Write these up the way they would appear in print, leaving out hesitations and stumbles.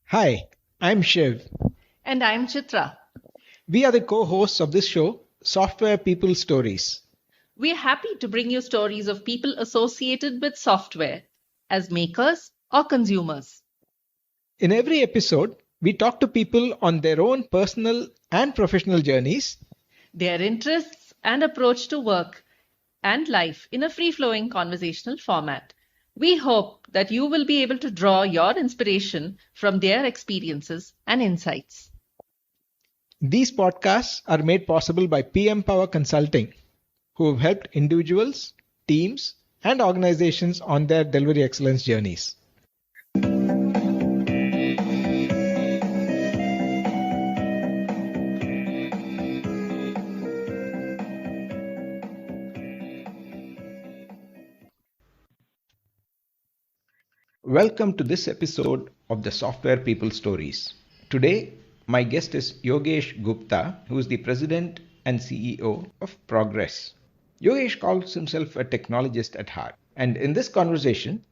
Hi, I'm Shiv. And I'm Chitra. We are the co hosts of this show, Software People Stories. We're happy to bring you stories of people associated with software as makers or consumers. In every episode, we talk to people on their own personal and professional journeys. Their interests and approach to work and life in a free flowing conversational format. We hope that you will be able to draw your inspiration from their experiences and insights. These podcasts are made possible by PM Power Consulting, who have helped individuals, teams, and organizations on their delivery excellence journeys. Welcome to this episode of the Software People Stories. Today, my guest is Yogesh Gupta, who is the President and CEO of Progress. Yogesh calls himself a technologist at heart. And in this conversation,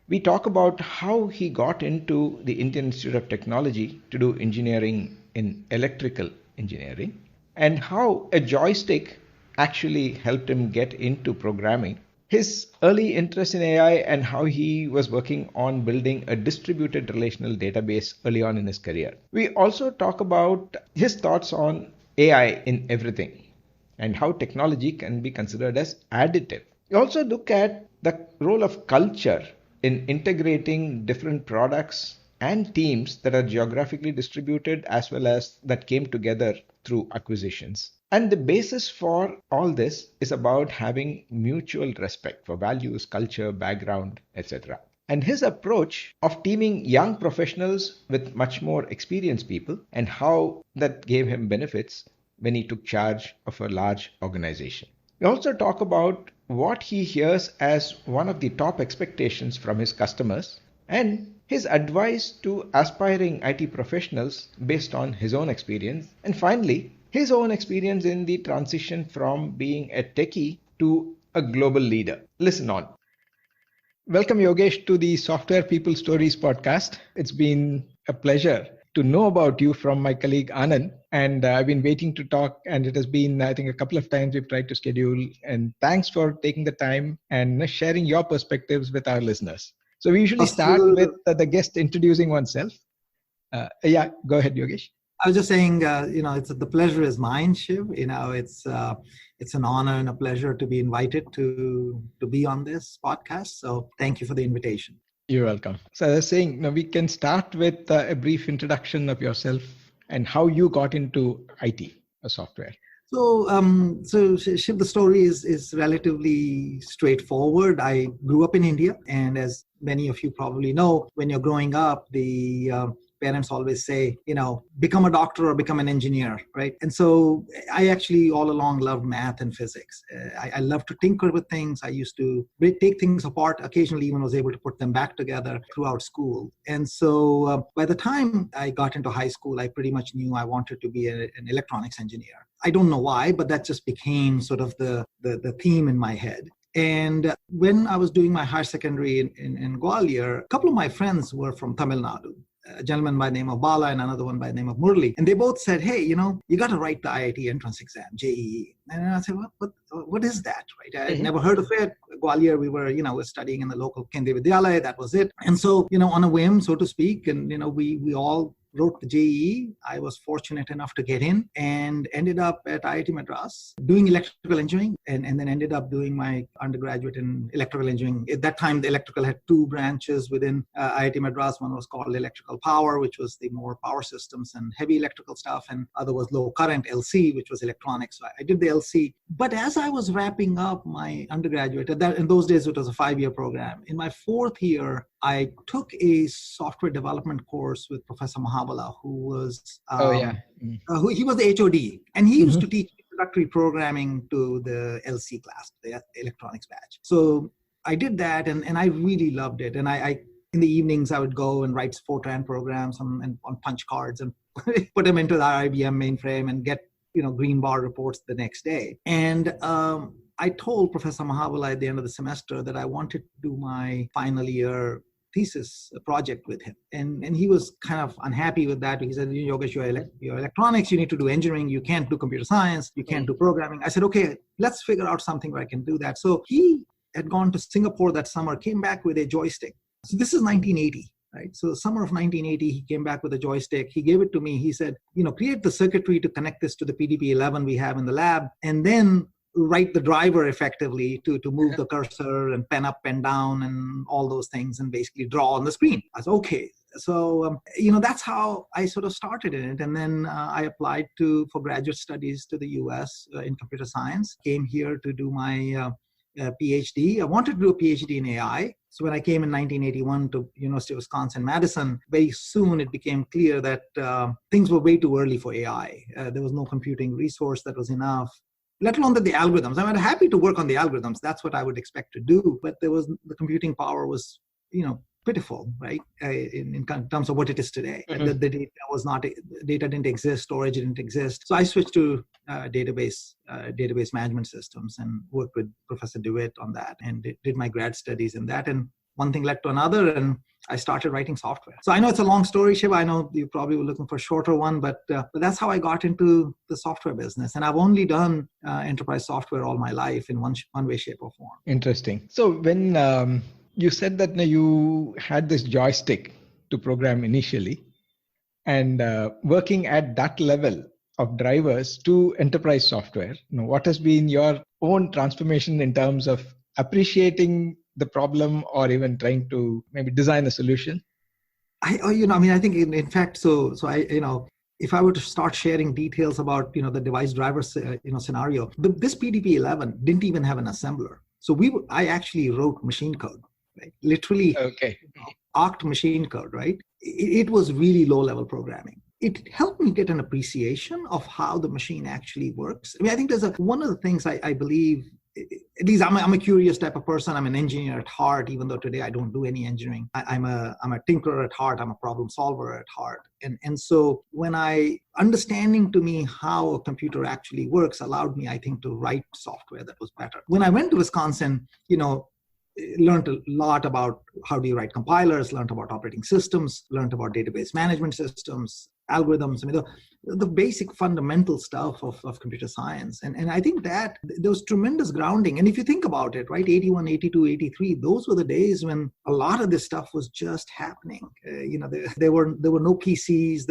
we talk about how he got into the Indian Institute of Technology to do engineering in electrical engineering and how a joystick actually helped him get into programming, his early interest in AI, and how he was working on building a distributed relational database early on in his career. We also talk about his thoughts on AI in everything and how technology can be considered as additive. We also look at the role of culture in integrating different products and teams that are geographically distributed as well as that came together through acquisitions. And the basis for all this is about having mutual respect for values, culture, background, etc. And his approach of teaming young professionals with much more experienced people and how that gave him benefits when he took charge of a large organization. We also talk about what he hears as one of the top expectations from his customers and his advice to aspiring IT professionals based on his own experience. And finally, his own experience in the transition from being a techie to a global leader. Listen on. Welcome, Yogesh, to the Software People Stories podcast. It's been a pleasure to know about you from my colleague Anand. And I've been waiting to talk, and it has been, I think, a couple of times we've tried to schedule. And thanks for taking the time and sharing your perspectives with our listeners. So we usually start with the guest introducing oneself. Yeah, go ahead, Yogesh. I was just saying, it's the pleasure is mine, Shiv. It's an honor and a pleasure to be invited to be on this podcast. So thank you for the invitation. You're welcome. So I was saying, we can start with a brief introduction of yourself and how you got into IT or software. So Shiv, the story is relatively straightforward. I grew up in India, and as many of you probably know, when you're growing up, the parents always say, become a doctor or become an engineer, right? And so I actually all along loved math and physics. I love to tinker with things. I used to take things apart, occasionally even was able to put them back together throughout school. And so by the time I got into high school, I pretty much knew I wanted to be an electronics engineer. I don't know why, but that just became sort of the theme in my head. And when I was doing my higher secondary in Gwalior, a couple of my friends were from Tamil Nadu. A gentleman by the name of Bala and another one by the name of Murli. And they both said, hey, you got to write the IIT entrance exam, JEE. And I said, what is that, right? I had never heard of it. Gwalior, we were studying in the local Kendriya Vidyalaya. That was it. And so, on a whim, so to speak, and, we all wrote the JEE. I was fortunate enough to get in and ended up at IIT Madras doing electrical engineering and then ended up doing my undergraduate in electrical engineering. At that time, the electrical had two branches within IIT Madras. One was called electrical power, which was the more power systems and heavy electrical stuff. And other was low current, LC, which was electronics. So I did the LC. But as I was wrapping up my undergraduate, in those days, it was a 5-year program. In my 4th year, I took a software development course with Professor Mahabala, who was he was the HOD, and he used to teach introductory programming to the LC class, the electronics batch. So I did that, and I really loved it. And I in the evenings I would go and write Fortran programs on punch cards and put them into the IBM mainframe and get green bar reports the next day. And I told Professor Mahabala at the end of the semester that I wanted to do my final year thesis project with him. And he was kind of unhappy with that. He said, Yogesh, you're electronics, you need to do engineering, you can't do computer science, you can't do programming. I said, okay, let's figure out something where I can do that. So he had gone to Singapore that summer, came back with a joystick. So this is 1980. Right. So summer of 1980, he came back with a joystick. He gave it to me. He said, create the circuitry to connect this to the PDP-11 we have in the lab, and then write the driver effectively to move the cursor and pen up, pen down, and all those things, and basically draw on the screen. I said, okay. So, that's how I sort of started in it. And then I applied for graduate studies to the US in computer science, came here to do my PhD. I wanted to do a PhD in AI. So when I came in 1981 to University of Wisconsin-Madison, very soon it became clear that things were way too early for AI. There was no computing resource that was enough, let alone that the algorithms. I'm happy to work on the algorithms. That's what I would expect to do. But the computing power was, pitiful, right? In terms of what it is today. Mm-hmm. The data didn't exist, storage didn't exist. So I switched to database management systems and worked with Professor DeWitt on that, and did my grad studies in that. And one thing led to another, and I started writing software. So I know it's a long story, Shiva. I know you probably were looking for a shorter one, but that's how I got into the software business. And I've only done enterprise software all my life in one way, shape, or form. Interesting. So when you said that you had this joystick to program initially, and working at that level of drivers to enterprise software, what has been your own transformation in terms of appreciating the problem or even trying to maybe design a solution? I think in fact, so I, if I were to start sharing details about, the device driver, scenario, this PDP-11 didn't even have an assembler. So I actually wrote machine code, right? Literally, okay. Arced machine code, right? It was really low-level programming. It helped me get an appreciation of how the machine actually works. I think there's one of the things I believe, at least I'm a curious type of person. I'm an engineer at heart, even though today I don't do any engineering. I'm a tinkerer at heart. I'm a problem solver at heart. And so understanding to me how a computer actually works allowed me, I think, to write software that was better. When I went to Wisconsin, learned a lot about how do you write compilers, learned about operating systems, learned about database management systems, algorithms, the basic fundamental stuff of computer science. And I think that there was tremendous grounding. And if you think about it, right, 81, 82, 83, those were the days when a lot of this stuff was just happening. There were no PCs,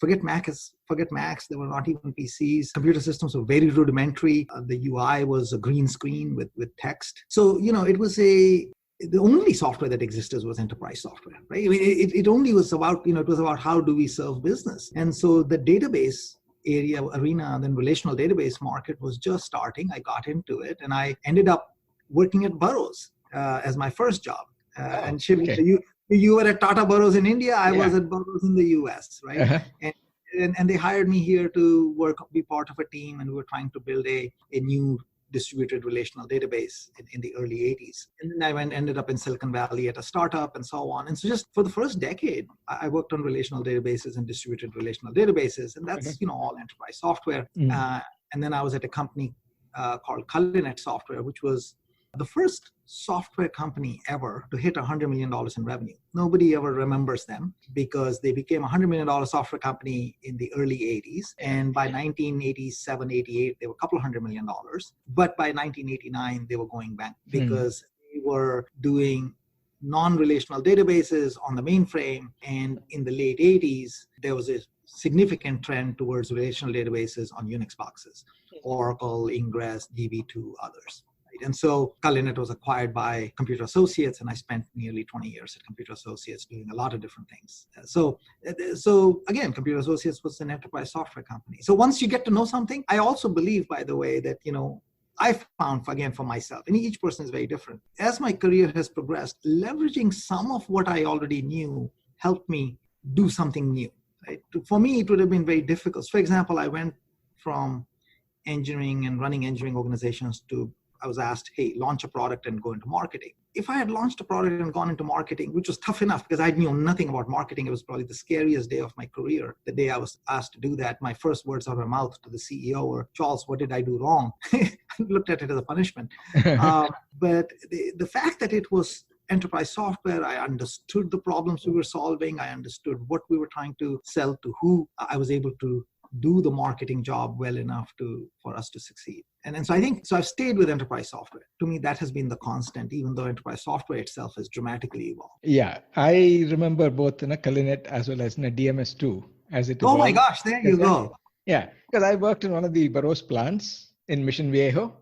forget Macs, there were not even PCs. Computer systems were very rudimentary. The UI was a green screen with text. So, it was the only software that existed was enterprise software, right? It only was about, it was about how do we serve business. And so the database arena, then relational database market was just starting. I got into it and I ended up working at Burroughs as my first job. And Shiv, okay. You were at Tata Burroughs in India. I was at Burroughs in the US, right? Uh-huh. And they hired me here to be part of a team, and we were trying to build a new distributed relational database in the early 80s. And then I ended up in Silicon Valley at a startup and so on. And so just for the first decade, I worked on relational databases and distributed relational databases. And that's, all enterprise software. Mm. And then I was at a company called Culinet Software, which was the first software company ever to hit $100 million in revenue. Nobody ever remembers them because they became a $100 million software company in the early 80s. And by 1987, 88, they were a couple of $100 million. But by 1989, they were going back because they were doing non-relational databases on the mainframe. And in the late 80s, there was a significant trend towards relational databases on Unix boxes, Oracle, Ingress, DB2, others. And so Culinet was acquired by Computer Associates, and I spent nearly 20 years at Computer Associates doing a lot of different things. So again, Computer Associates was an enterprise software company. So once you get to know something, I also believe, by the way, that, I found, again, for myself, and each person is very different. As my career has progressed, leveraging some of what I already knew helped me do something new. Right? For me, it would have been very difficult. So for example, I went from engineering and running engineering organizations to I was asked, hey, launch a product and go into marketing. If I had launched a product and gone into marketing, which was tough enough because I knew nothing about marketing, it was probably the scariest day of my career. The day I was asked to do that, my first words out of my mouth to the CEO were, Charles, what did I do wrong? I looked at it as a punishment. But the fact that it was enterprise software. I understood the problems we were solving. I understood what we were trying to sell to who. I was able to do the marketing job well enough for us to succeed. And so I think, so I've stayed with enterprise software. To me, that has been the constant, even though enterprise software itself has dramatically evolved. Yeah, I remember both in a Kalinet as well as in a DMS2 as it evolved. Oh my gosh, there you go. Yeah, because I worked in one of the Burroughs plants in Mission Viejo,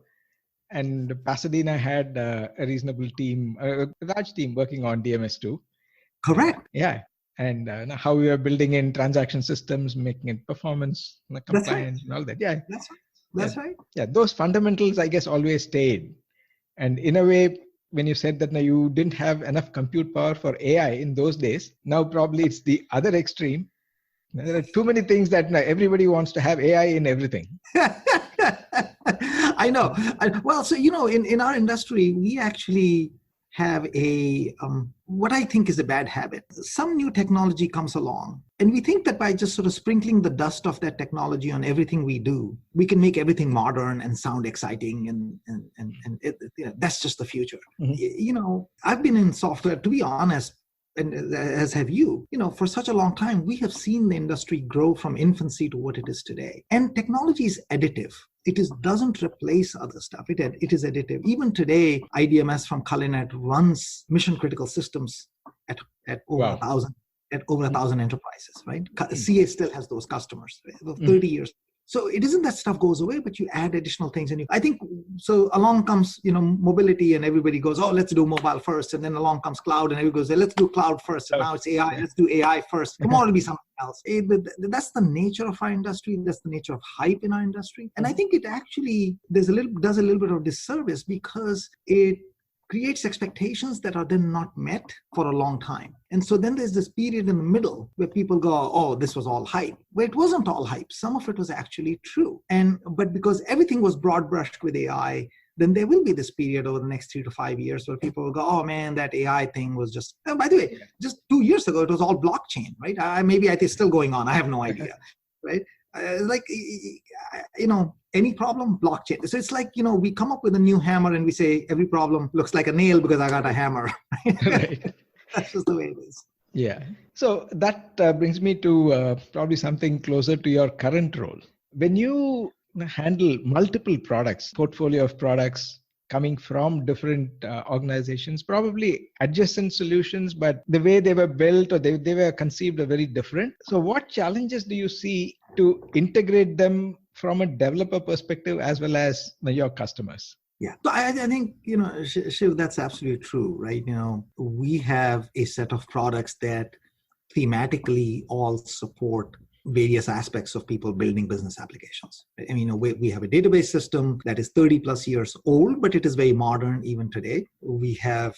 and Pasadena had a reasonable team, a large team working on DMS2. Correct. Yeah. And how we were building in transaction systems, making it performance compliant and all that. Yeah. That's right. Yeah. Those fundamentals, I guess, always stayed. And in a way, when you said that now you didn't have enough compute power for AI in those days, now probably it's the other extreme. There are too many things that now everybody wants to have AI in everything. I know. Well, so, in our industry, we actually have what I think is a bad habit. Some new technology comes along, and we think that by just sort of sprinkling the dust of that technology on everything we do, we can make everything modern and sound exciting, and that's just the future. Mm-hmm. I've been in software, to be honest, and as have you, for such a long time, we have seen the industry grow from infancy to what it is today. And technology is additive. It doesn't replace other stuff. It is additive. Even today, IDMS from Kalinet runs mission critical systems at over 1,000 enterprises, right? CA still has those customers, right? 30 years. So it isn't that stuff goes away, but you add additional things. And I think, so along comes, mobility, and everybody goes, oh, let's do mobile first. And then along comes cloud, and everybody goes, let's do cloud first. And now it's AI, let's do AI first. Tomorrow it'll be something else. That's the nature of our industry. That's the nature of hype in our industry. And I think it actually does a little bit of disservice, because it creates expectations that are then not met for a long time. And so then there's this period in the middle where people go, oh, this was all hype. But it wasn't all hype. Some of it was actually true. But because everything was broad brushed with AI, then there will be this period over the next 3 to 5 years where people will go, oh man, that AI thing was just, and by the way, just 2 years ago, it was all blockchain, right? Maybe it's still going on. I have no idea, right? Any problem, blockchain. So it's like, we come up with a new hammer and we say every problem looks like a nail because I got a hammer. Right? That's just the way it is. Yeah. So that brings me to probably something closer to your current role. When you handle multiple products, portfolio of products coming from different organizations, probably adjacent solutions, but the way they were built or they were conceived are very different. So what challenges do you see to integrate them from a developer perspective as well as your customers? Yeah, so I think, Shiv, that's absolutely true, right? We have a set of products that thematically all support various aspects of people building business applications. I mean, we have a database system that is 30 plus years old, but it is very modern even today. We have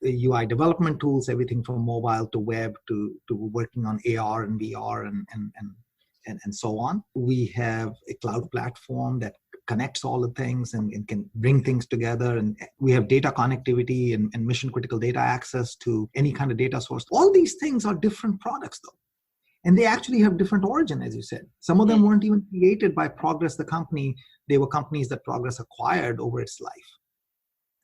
UI development tools, everything from mobile to web to working on AR and VR and so on. We have a cloud platform that connects all the things and can bring things together. And we have data connectivity and mission critical data access to any kind of data source. All these things are different products though. And they actually have different origin, as you said. Some of them weren't even created by Progress, the company. They were companies that Progress acquired over its life.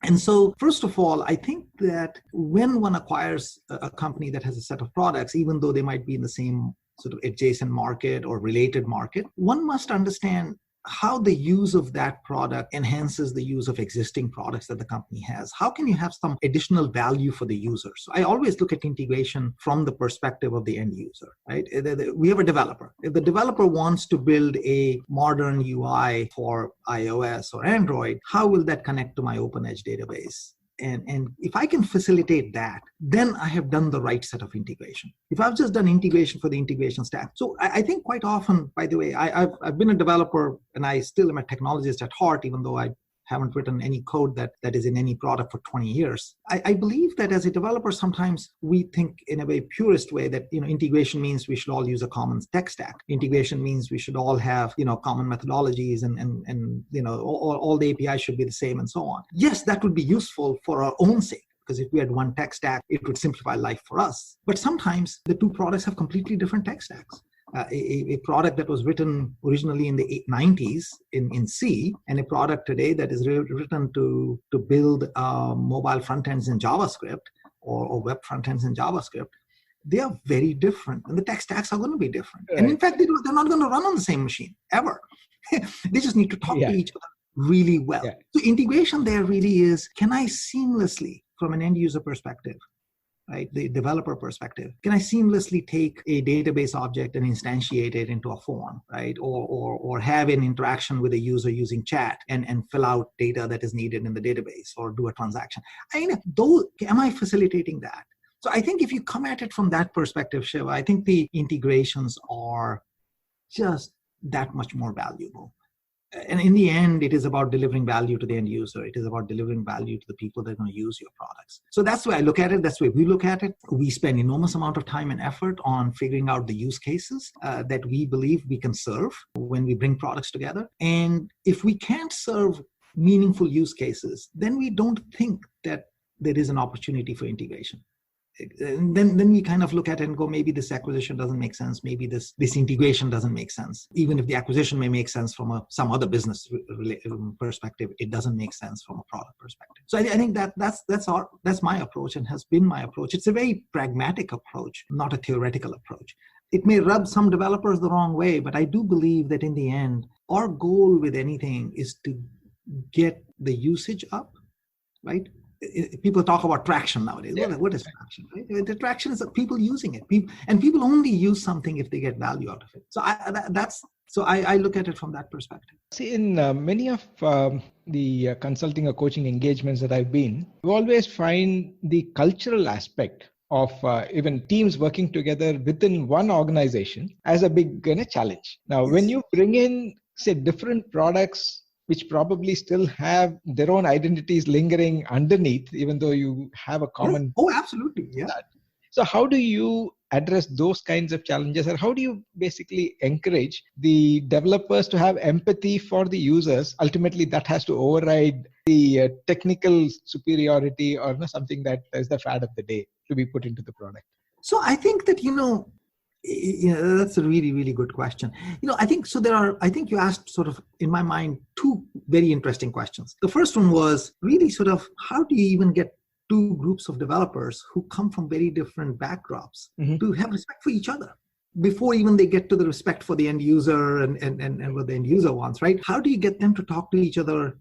And so, first of all, I think that when one acquires a company that has a set of products, even though they might be in the same sort of adjacent market or related market, one must understand how the use of that product enhances the use of existing products that the company has. How can you have some additional value for the user? So I always look at integration from the perspective of the end user, right? We have a developer. If the developer wants to build a modern UI for iOS or Android, how will that connect to my OpenEdge database? And if I can facilitate that, then I have done the right set of integration. If I've just done integration for the integration stack. So I think quite often, by the way, I've been a developer and I still am a technologist at heart, even though I haven't written any code that is in any product for 20 years. I believe that as a developer, sometimes we think in a very purist way that, integration means we should all use a common tech stack. Integration means we should all have, common methodologies and all the APIs should be the same and so on. Yes, that would be useful for our own sake. Because if we had one tech stack, it would simplify life for us. But sometimes the two products have completely different tech stacks. A product that was written originally in the 90s in C, and a product today that is written to build mobile front ends in JavaScript, or web front ends in JavaScript, they are very different, and the tech stacks are going to be different. Right. And in fact, they're not going to run on the same machine ever. They just need to talk to each other really well. Yeah. So integration there really is, can I seamlessly, from an end user perspective, right, the developer perspective, can I seamlessly take a database object and instantiate it into a form, right? Or have an interaction with a user using chat and fill out data that is needed in the database, or do a transaction. Am I facilitating that? So I think if you come at it from that perspective, Shiva, I think the integrations are just that much more valuable. And in the end, it is about delivering value to the end user. It is about delivering value to the people that are going to use your products. So that's the way I look at it. That's the way we look at it. We spend enormous amount of time and effort on figuring out the use cases that we believe we can serve when we bring products together. And if we can't serve meaningful use cases, then we don't think that there is an opportunity for integration. And then we kind of look at it and go, maybe this acquisition doesn't make sense. Maybe this integration doesn't make sense. Even if the acquisition may make sense from some other business perspective, it doesn't make sense from a product perspective. So I think that's my approach, and has been my approach. It's a very pragmatic approach, not a theoretical approach. It may rub some developers the wrong way, but I do believe that in the end, our goal with anything is to get the usage up, right? People talk about traction nowadays. Yeah. What is traction? Right? The traction is people using it. People only use something if they get value out of it. So I look at it from that perspective. See, in many of the consulting or coaching engagements that I've been, you always find the cultural aspect of even teams working together within one organization as a big challenge. Now, yes, when you bring in, say, different products which probably still have their own identities lingering underneath, even though you have a common... Oh, absolutely. Yeah. So how do you address those kinds of challenges, or how do you basically encourage the developers to have empathy for the users? Ultimately, that has to override the technical superiority or something that is the fad of the day to be put into the product. So I think that, that's a really, really good question. I think you asked sort of, in my mind, two very interesting questions. The first one was really sort of, how do you even get two groups of developers who come from very different backdrops to have respect for each other before even they get to the respect for the end user and what the end user wants, right? How do you get them to talk to each other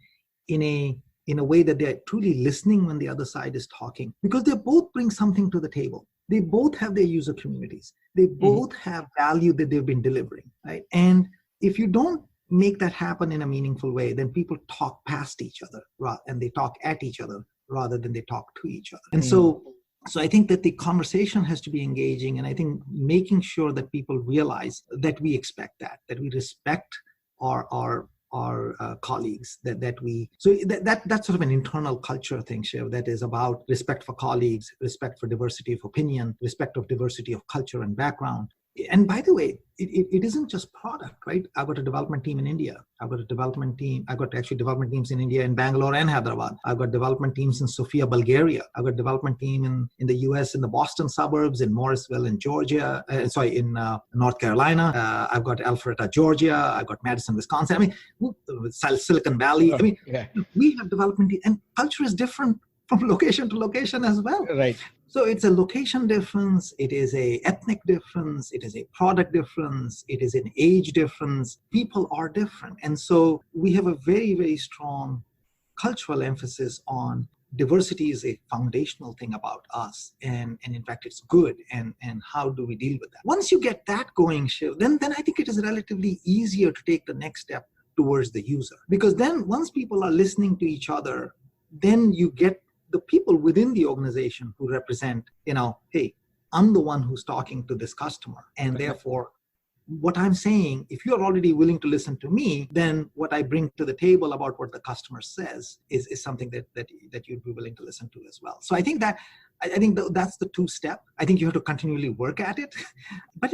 in a way that they're truly listening when the other side is talking? Because they both bring something to the table. They both have their user communities. They both have value that they've been delivering, right? And if you don't make that happen in a meaningful way, then people talk past each other and they talk at each other rather than they talk to each other. And so I think that the conversation has to be engaging, and I think making sure that people realize that we expect that we respect our colleagues, that's sort of an internal culture thing, Shiv, that is about respect for colleagues, respect for diversity of opinion, respect of diversity of culture and background. And by the way, it isn't just product, right? I've got a development team in India. I've got development teams in India, in Bangalore and Hyderabad. I've got development teams in Sofia, Bulgaria. I've got development team in the US, in the Boston suburbs, in Morrisville, in in North Carolina. I've got Alpharetta, Georgia. I've got Madison, Wisconsin. I mean, Silicon Valley. I mean, we have development team, and culture is different from location to location as well. Right. So it's a location difference, it is a ethnic difference, it is a product difference, it is an age difference. People are different. And so we have a very, very strong cultural emphasis on diversity is a foundational thing about us. And in fact, it's good. And how do we deal with that? Once you get that going, Shiv, then I think it is relatively easier to take the next step towards the user. Because then once people are listening to each other, then you get the people within the organization who represent, hey, I'm the one who's talking to this customer. And therefore, what I'm saying, if you're already willing to listen to me, then what I bring to the table about what the customer says is something that you'd be willing to listen to as well. So I think that's the two-step. I think you have to continually work at it. But,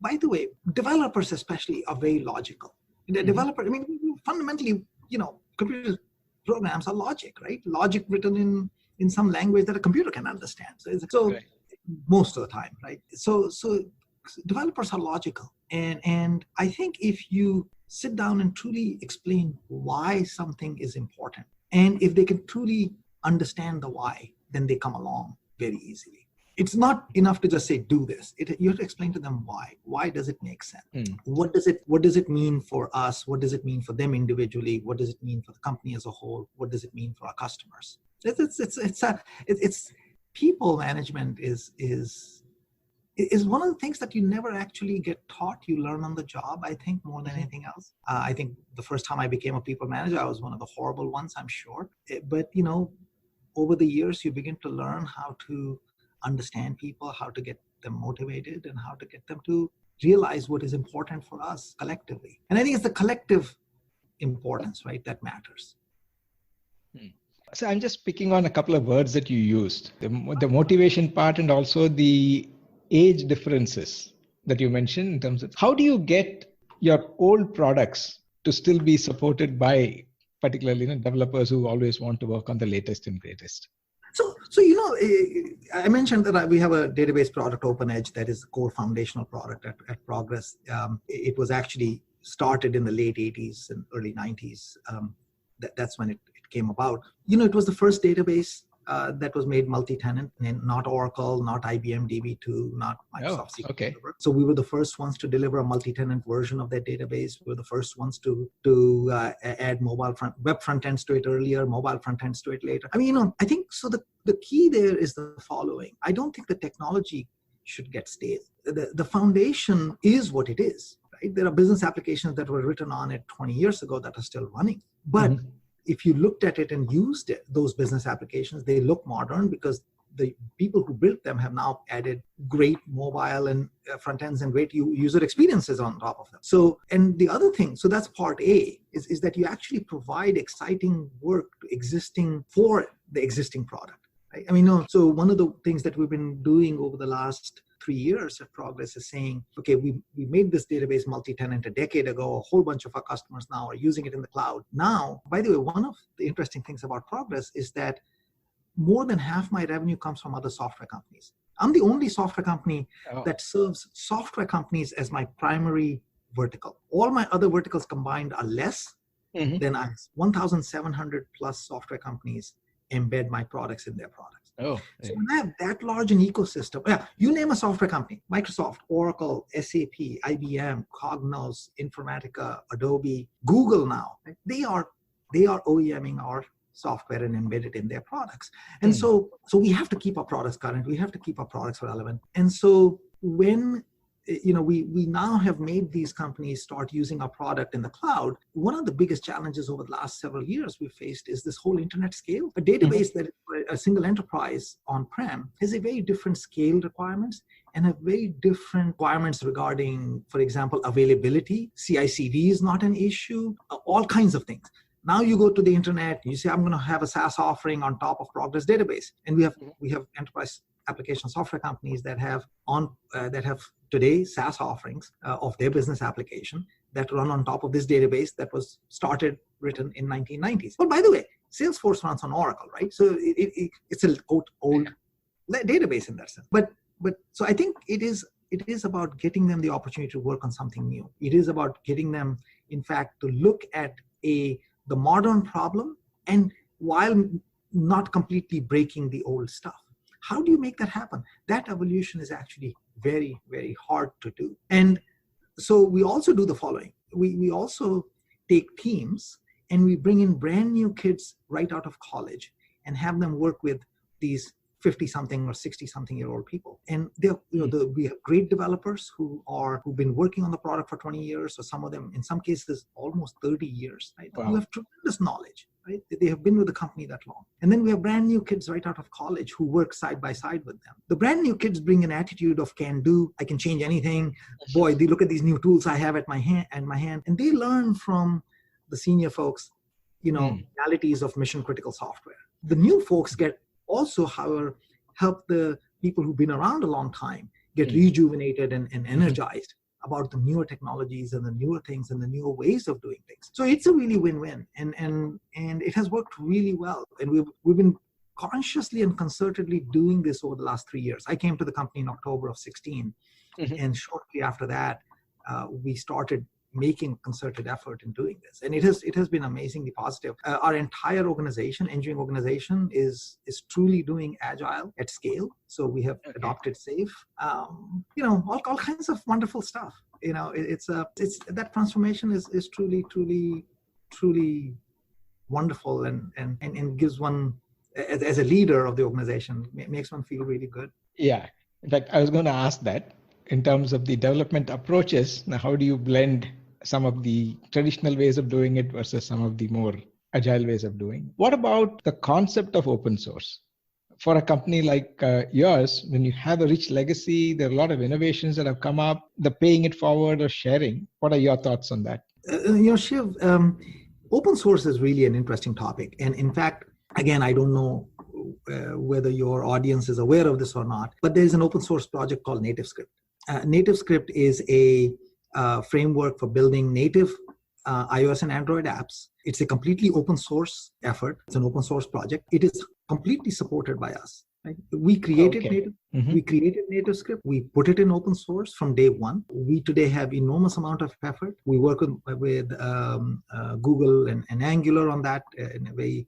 by the way, developers especially are very logical. The developer, fundamentally, computer programs are logic, right? Logic written in some language that a computer can understand. So right. Most of the time, right? So developers are logical. And I think if you sit down and truly explain why something is important, and if they can truly understand the why, then they come along. very easily. It's not enough to just say, do this. You have to explain to them why. Why does it make sense? What does it mean for us? What does it mean for them individually? What does it mean for the company as a whole? What does it mean for our customers? It's people management is one of the things that you never actually get taught. You learn on the job, I think, more than anything else. I think the first time I became a people manager, I was one of the horrible ones, I'm sure. But, over the years, you begin to learn how to understand people, how to get them motivated, and how to get them to realize what is important for us collectively. And I think it's the collective importance, right, that matters. So I'm just picking on a couple of words that you used, the motivation part and also the age differences that you mentioned in terms of how do you get your old products to still be supported by particularly developers who always want to work on the latest and greatest? So I mentioned that we have a database product, OpenEdge, that is the core foundational product at Progress. It was actually started in the late 80s and early 90s. That's when it came about. It was the first database that was made multi-tenant, and not Oracle, not IBM DB2, not Microsoft SQL. Okay. Server. So we were the first ones to deliver a multi-tenant version of that database. We were the first ones to add web front ends to it earlier, mobile front ends to it later. I think so. The key there is the following. I don't think the technology should get stale. The foundation is what it is, right? There are business applications that were written on it 20 years ago that are still running, but if you looked at it and used those business applications, they look modern because the people who built them have now added great mobile and front ends and great user experiences on top of them. So, and the other thing, so that's part A, is that you actually provide exciting work for the existing product. Right? So one of the things that we've been doing over the last 3 years of Progress is saying, okay, we made this database multi-tenant a decade ago. A whole bunch of our customers now are using it in the cloud. Now, by the way, one of the interesting things about Progress is that more than half my revenue comes from other software companies. I'm the only software company that serves software companies as my primary vertical. All my other verticals combined are less than 1,700 plus software companies embed my products in their products. So when I have that large an ecosystem, you name a software company, Microsoft, Oracle, SAP, IBM, Cognos, Informatica, Adobe, Google now, right? They are OEMing our software and embedded in their products. And so we have to keep our products current. We have to keep our products relevant. And so when we now have made these companies start using our product in the cloud, one of the biggest challenges over the last several years we've faced is this whole internet scale. A database that is a single enterprise on-prem has a very different scale requirements and have very different requirements regarding, for example, availability. CI/CD is not an issue, all kinds of things. Now you go to the internet, you say, I'm going to have a SaaS offering on top of Progress database. And we have enterprise application software companies that have today SaaS offerings of their business application that run on top of this database that was written in 1990s. But by the way, Salesforce runs on Oracle, right? So it's an old database in that sense. But so I think it is about getting them the opportunity to work on something new. It is about getting them, in fact, to look at the modern problem and while not completely breaking the old stuff. How do you make that happen? That evolution is actually very, very hard to do. And so we also do the following. We also take teams and we bring in brand new kids right out of college and have them work with these 50-something or 60-something-year-old people. And we have great developers who've been working on the product for 20 years, or some of them, in some cases, almost 30 years, right? Wow. Who have tremendous knowledge, right? They have been with the company that long. And then we have brand new kids right out of college who work side by side with them. The brand new kids bring an attitude of can do, I can change anything. Boy, they look at these new tools I have at my hand, and they learn from the senior folks, realities of mission critical software. The new folks also, however, help the people who've been around a long time get rejuvenated and energized about the newer technologies and the newer things and the newer ways of doing things. So it's a really win-win, and it has worked really well. And we've been consciously and concertedly doing this over the last 3 years. I came to the company in October of 2016, and shortly after that, we started making concerted effort in doing this, and it has been amazingly positive. Our entire organization, engineering organization, is truly doing agile at scale. So we have adopted SAFe, all kinds of wonderful stuff. It's that transformation is truly wonderful, and gives one, as a leader of the organization, makes one feel really good. Yeah. In fact, I was going to ask that in terms of the development approaches. Now, how do you blend some of the traditional ways of doing it versus some of the more agile ways of doing? What about the concept of open source? For a company like yours, when you have a rich legacy, there are a lot of innovations that have come up, the paying it forward or sharing. What are your thoughts on that? Shiv, open source is really an interesting topic. And in fact, again, I don't know whether your audience is aware of this or not, but there is an open source project called NativeScript. NativeScript is a framework for building native iOS and Android apps. It's a completely open source effort. It's an open source project. It is completely supported by us. Right? We created NativeScript. We put it in open source from day one. We today have enormous amount of effort. We work with Google and Angular on that in a very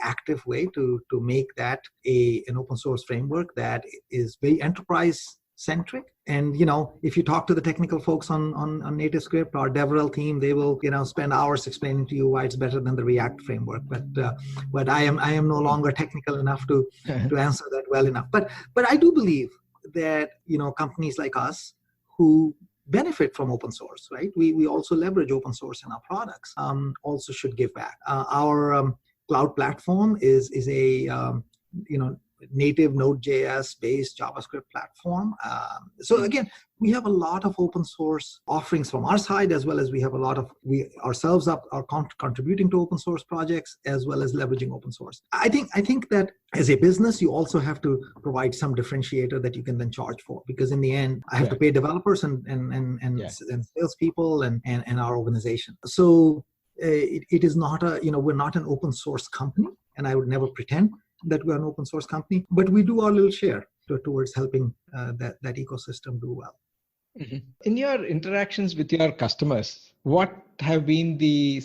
active way to make that an open source framework that is very enterprise centric. And if you talk to the technical folks on NativeScript, our DevRel team, they will spend hours explaining to you why it's better than the React framework. But I am no longer technical enough to answer that well enough. But I do believe that companies like us who benefit from open source, right? We also leverage open source in our products. Also should give back. Our cloud platform is a native Node.js based JavaScript platform. So again, we have a lot of open source offerings from our side, as well as we ourselves are contributing to open source projects, as well as leveraging open source. I think that as a business, you also have to provide some differentiator that you can then charge for, because in the end, I have to pay developers and salespeople and our organization. So it is not we're not an open source company, and I would never pretend that we're an open source company, but we do our little share towards helping that ecosystem do well. Mm-hmm. In your interactions with your customers, what have been the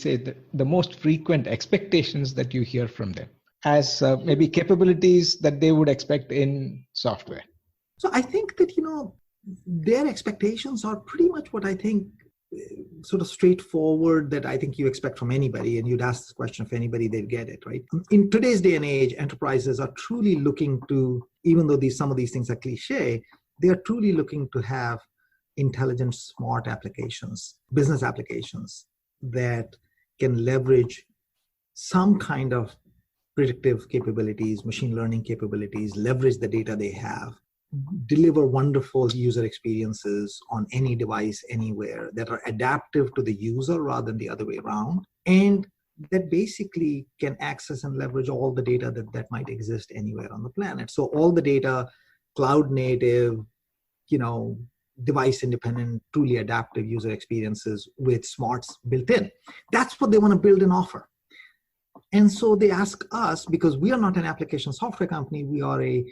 most frequent expectations that you hear from them as maybe capabilities that they would expect in software? So I think that, their expectations are pretty much what I think sort of straightforward that I think you expect from anybody, and you'd ask this question of anybody, they'd get it, right? In today's day and age, enterprises are truly looking to, even though some of these things are cliche, they are truly looking to have intelligent, smart applications, business applications that can leverage some kind of predictive capabilities, machine learning capabilities, leverage the data they have, deliver wonderful user experiences on any device, anywhere, that are adaptive to the user rather than the other way around, and that basically can access and leverage all the data that might exist anywhere on the planet. So all the data, cloud native, device independent, truly adaptive user experiences with smarts built in. That's what they want to build and offer. And so they ask us, because we are not an application software company, we are a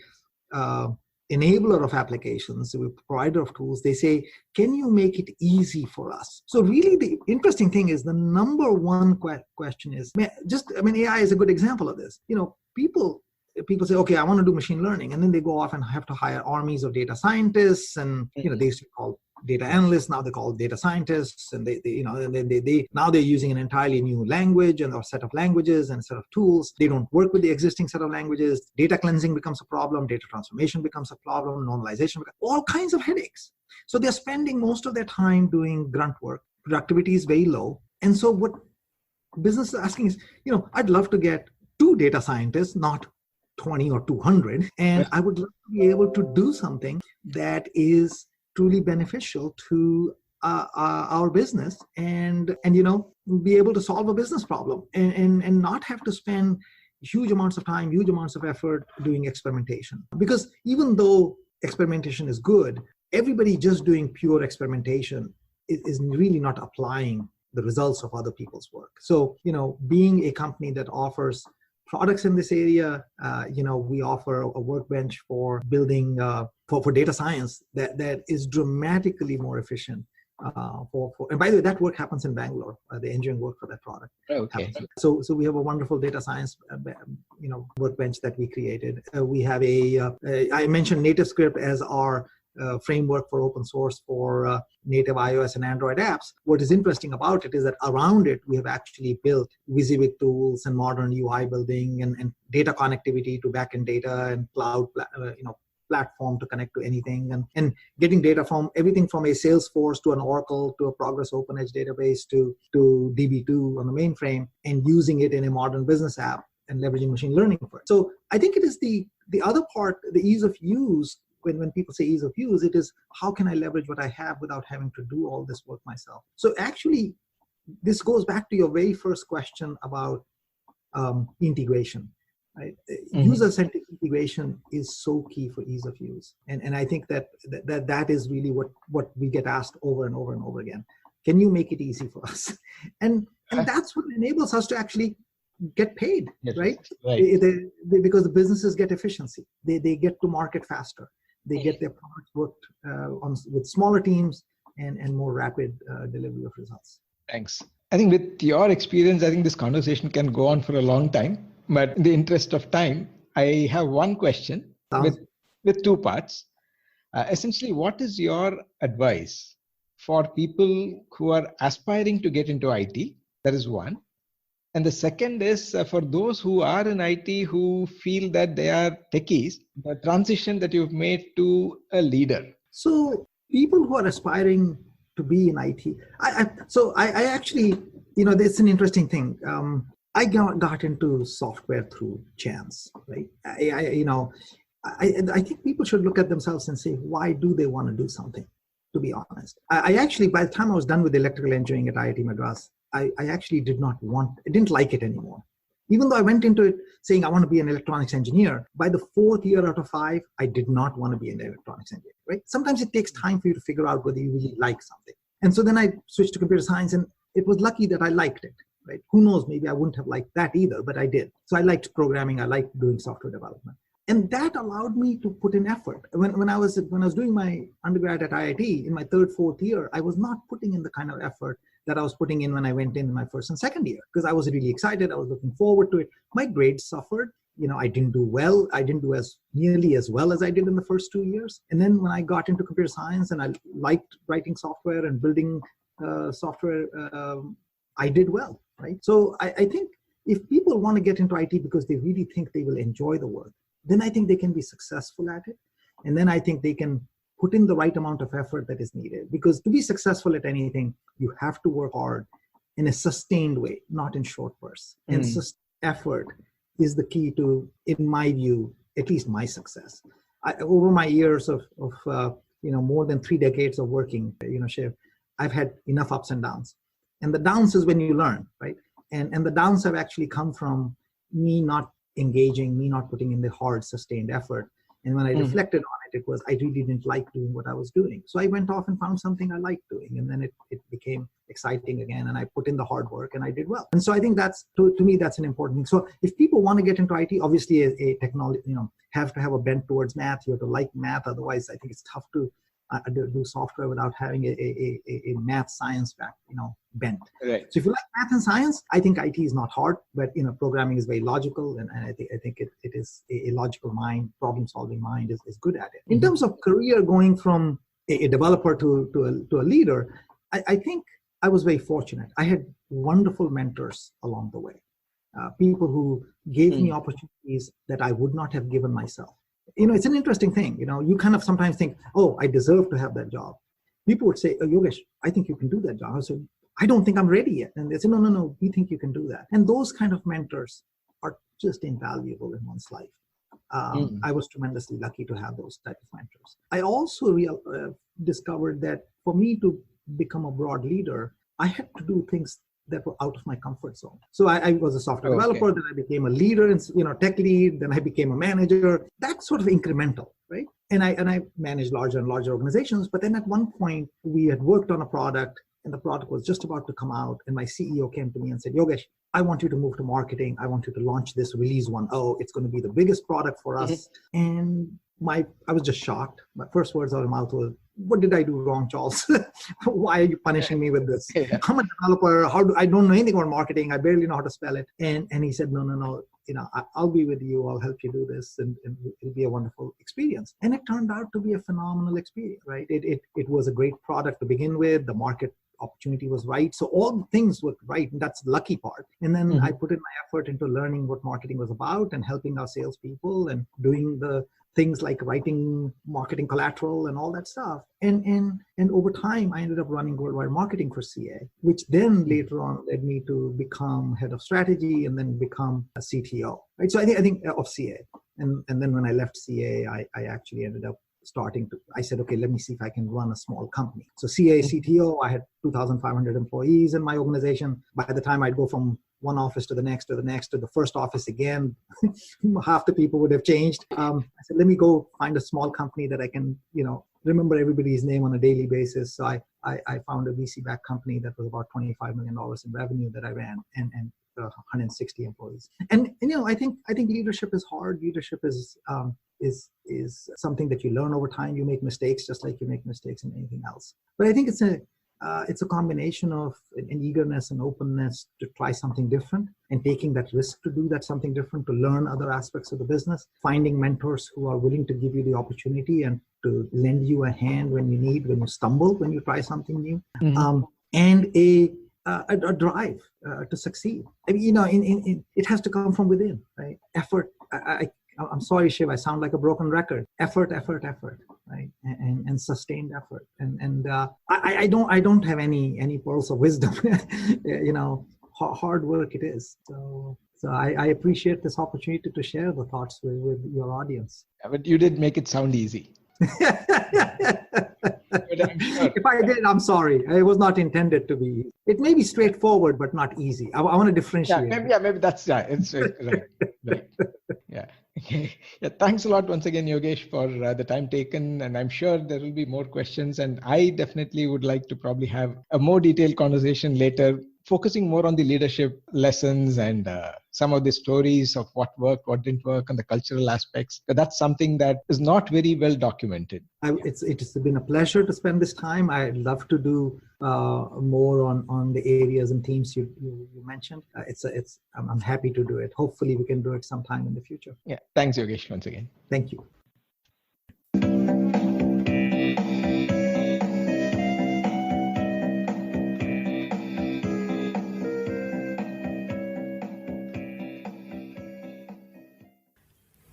enabler of applications, we're a provider of tools. They say, can you make it easy for us? So really the interesting thing is the number one question is, AI is a good example of this. People say, okay, I want to do machine learning. And then they go off and have to hire armies of data scientists. And, they used to call data analysts, now they call data scientists. And now they're using an entirely new language and a set of languages and a set of tools. They don't work with the existing set of languages. Data cleansing becomes a problem. Data transformation becomes a problem. Normalization, all kinds of headaches. So they're spending most of their time doing grunt work. Productivity is very low. And so what business is asking is, I'd love to get 2 data scientists, not 20 or 200. And I would love to be able to do something that is truly beneficial to our business and be able to solve a business problem and not have to spend huge amounts of time, huge amounts of effort doing experimentation. Because even though experimentation is good, everybody just doing pure experimentation is really not applying the results of other people's work. So, being a company that offers products in this area, we offer a workbench for building for data science that is dramatically more efficient And by the way, that work happens in Bangalore. The engineering work for that product. Okay. So we have a wonderful data science, workbench that we created. We have I mentioned NativeScript as our framework for open source for native iOS and Android apps. What is interesting about it is that around it, we have actually built WYSIWYG tools and modern UI building and data connectivity to backend data and cloud, platform to connect to anything, and getting data from everything from a Salesforce to an Oracle to a Progress Open Edge database to DB2 on the mainframe, and using it in a modern business app and leveraging machine learning for it. So I think it is the other part, the ease of use. When people say ease of use, it is how can I leverage what I have without having to do all this work myself. So actually, this goes back to your very first question about integration. Right? Mm-hmm. User-centric integration is so key for ease of use, and I think that is really what we get asked over and over and over again. Can you make it easy for us? And that's what enables us to actually get paid, right? Because the businesses get efficiency. They get to market faster. They get their products worked with smaller teams and more rapid delivery of results. Thanks. I think with your experience, I think this conversation can go on for a long time. But in the interest of time, I have one question with two parts. Essentially, what is your advice for people who are aspiring to get into IT? That is one. And the second is for those who are in IT who feel that they are techies, the transition that you've made to a leader. So people who are aspiring to be in IT, I actually, it's an interesting thing. I got into software through chance, right? I think people should look at themselves and say, why do they want to do something? To be honest, I actually, by the time I was done with electrical engineering at IIT Madras, I actually didn't like it anymore. Even though I went into it saying I want to be an electronics engineer, by the 4th year out of 5, I did not want to be an electronics engineer, right? Sometimes it takes time for you to figure out whether you really like something. And so then I switched to computer science, and it was lucky that I liked it. Right? Who knows, maybe I wouldn't have liked that either, but I did. So I liked programming, I liked doing software development. And that allowed me to put in effort. When I was doing my undergrad at IIT in my 3rd, 4th year, I was not putting in the kind of effort that I was putting in when I went in my 1st and 2nd year, because I was really excited, I was looking forward to it. My grades suffered. I didn't do well. I didn't do nearly as well as I did in the first 2 years. And then when I got into computer science and I liked writing software and building software, I did well. Right. So I think if people want to get into IT because they really think they will enjoy the work, then I think they can be successful at it. And then I think they can put in the right amount of effort that is needed. Because to be successful at anything, you have to work hard in a sustained way, not in short bursts. And effort is the key to, in my view, at least my success. Over my years of more than 3 decades of working, Shiv, I've had enough ups and downs. And the downs is when you learn, right? And the downs have actually come from me not engaging, me not putting in the hard, sustained effort. And when I reflected on it, it was I really didn't like doing what I was doing. So I went off and found something I liked doing. And then it became exciting again. And I put in the hard work and I did well. And so I think that's, to me, that's an important thing. So if people want to get into IT, obviously a technology, have to have a bent towards math. You have to like math. Otherwise, I think it's tough to do software without having a math science bent. Right. So if you like math and science, I think IT is not hard, but programming is very logical, and I think it is a logical mind, problem solving mind is good at it. In terms of career, going from a developer to a leader, I think I was very fortunate. I had wonderful mentors along the way, people who gave me opportunities that I would not have given myself. It's an interesting thing. You kind of sometimes think, oh, I deserve to have that job. People would say, oh, Yogesh, I think you can do that job. I said, I don't think I'm ready yet. And they say, no, we think you can do that. And those kind of mentors are just invaluable in one's life. I was tremendously lucky to have those type of mentors. I also discovered that for me to become a broad leader, I had to do things that were out of my comfort zone. So I was a software developer, then I became a leader and tech lead, then I became a manager. That's sort of incremental, right? And I managed larger and larger organizations. But then at one point we had worked on a product and the product was just about to come out. And my CEO came to me and said, Yogesh, I want you to move to marketing. I want you to launch this release 1.0. It's going to be the biggest product for us. And I was just shocked. My first words out of my mouth was, "What did I do wrong, Charles? Why are you punishing me with this? Yeah. I'm a developer. I don't know anything about marketing. I barely know how to spell it." And he said, no. I'll be with you. I'll help you do this, and it'll be a wonderful experience. And it turned out to be a phenomenal experience, right? It was a great product to begin with. The market opportunity was right. So all things were right. And that's the lucky part. And then I put in my effort into learning what marketing was about and helping our salespeople and doing the things like writing marketing collateral and all that stuff. And over time, I ended up running worldwide marketing for CA, which then later on led me to become head of strategy and then become a CTO, right? So I think of CA. And then when I left CA, I actually ended up I said, okay, let me see if I can run a small company. So CA CTO, I had 2,500 employees in my organization. By the time I'd go from one office to the next, to the first office again, half the people would have changed. I said, let me go find a small company that I can, remember everybody's name on a daily basis. So I found a VC-backed company that was about $25 million in revenue that I ran and 160 employees. And I think leadership is hard. Leadership is something that you learn over time. You make mistakes just like you make mistakes in anything else. But I think it's a combination of an eagerness and openness to try something different and taking that risk to do that something different, to learn other aspects of the business, finding mentors who are willing to give you the opportunity and to lend you a hand when you stumble, when you try something new, and a drive to succeed. I mean, it has to come from within, right? Effort. I'm sorry, Shiv, I sound like a broken record. Effort, right? And sustained effort. And I don't have any pearls of wisdom. Hard work it is. So I appreciate this opportunity to share the thoughts with your audience. Yeah, but you did make it sound easy. But I'm sure. If I did, I'm sorry. It was not intended to be. It may be straightforward, but not easy. I want to differentiate. Maybe that's it's right. Yeah. Yeah. Thanks a lot once again, Yogesh, for the time taken. And I'm sure there will be more questions. And I definitely would like to probably have a more detailed conversation later, focusing more on the leadership lessons and some of the stories of what worked, what didn't work, and the cultural aspects. But that's something that is not very well documented. It's been a pleasure to spend this time. I'd love to do more on the areas and themes you mentioned. I'm happy to do it. Hopefully we can do it sometime in the future. Yeah. Thanks, Yogesh, once again. Thank you.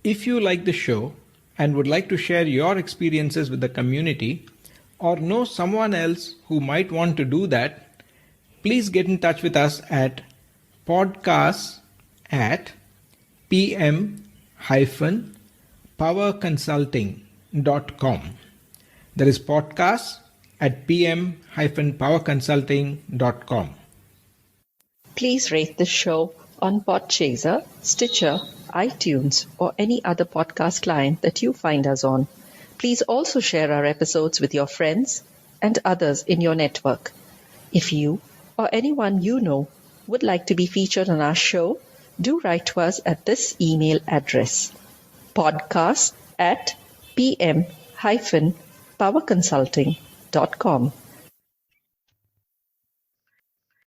If you like the show and would like to share your experiences with the community or know someone else who might want to do that, please get in touch with us at podcasts@pm-powerconsulting.com. That is podcasts@pm-powerconsulting.com. Please rate the show on Podchaser, Stitcher, iTunes, or any other podcast client that you find us on. Please also share our episodes with your friends and others in your network. If you or anyone you know would like to be featured on our show, do write to us at this email address: podcast@pm-powerconsulting.com.